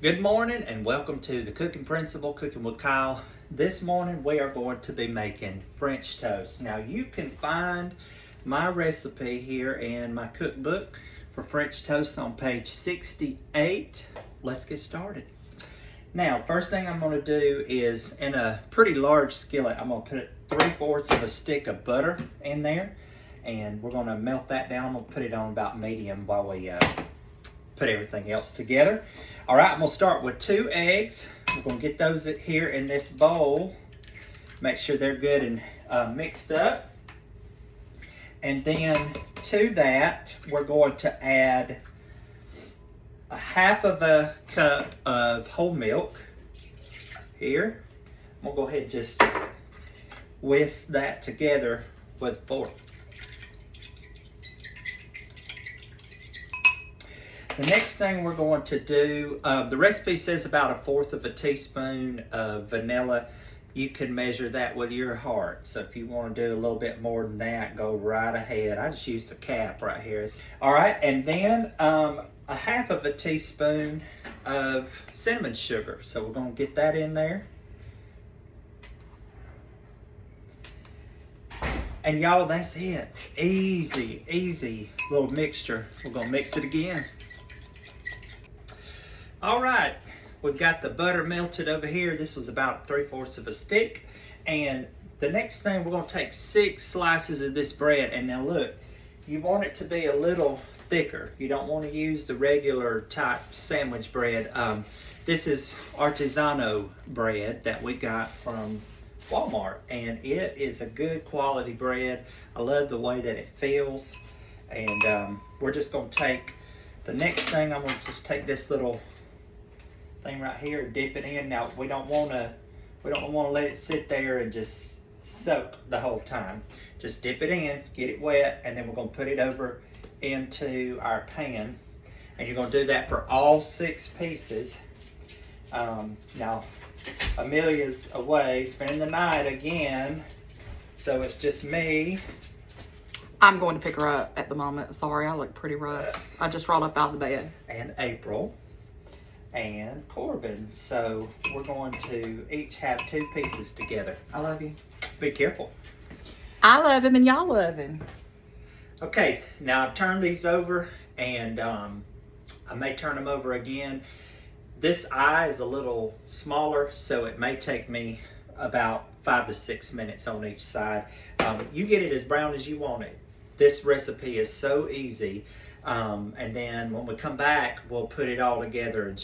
Good morning and welcome to the Cooking Principle, Cooking with Kyle. This morning we are going to be making French toast. Now you can find my recipe here in my cookbook for French toast on page 68. Let's get started. Now first thing I'm going to do is in a pretty large skillet, I'm going to put 3/4 of a stick of butter in there and we're going to melt that down. I'm going to put it on about medium while we put everything else together. All right, I'm gonna start with 2 eggs. We're gonna get those here in this bowl. Make sure they're good and mixed up. And then to that, we're going to add a 1/2 cup of whole milk here. I'm gonna go ahead and just whisk that together with a fork. The next thing we're going to do, the recipe says about 1/4 of a teaspoon of vanilla. You can measure that with your heart. So if you want to do a little bit more than that, go right ahead. I just used a cap right here. All right, and then a 1/2 of a teaspoon of cinnamon sugar. So we're going to get that in there. And y'all, that's it. Easy, easy little mixture. We're going to mix it again. All right, we've got the butter melted over here. This was about 3/4 of a stick. And the next thing, we're gonna take 6 slices of this bread. And now look, you want it to be a little thicker. You don't want to use the regular type sandwich bread. This is artisanal bread that we got from Walmart. And it is a good quality bread. I love the way that it feels. And we're just gonna take, the next thing, I'm gonna just take this little thing right here, dip it in. Now we don't want to let it sit there and just soak the whole time. Just dip it in, get it wet, and then we're going to put it over into our pan. And you're going to do that for all 6 pieces. Now Amelia's away spending the night again, so it's just me. I'm going to pick her up at the moment. Sorry, I look pretty rough. I just rolled up out of the bed. And April and Corbin. So we're going to each have 2 pieces together. I love you. Be careful. I love him and y'all love him. Okay, now I've turned these over and I may turn them over again. This eye is a little smaller, so it may take me about 5 to 6 minutes on each side. You get it as brown as you want it. This recipe is so easy. And then when we come back, we'll put it all together and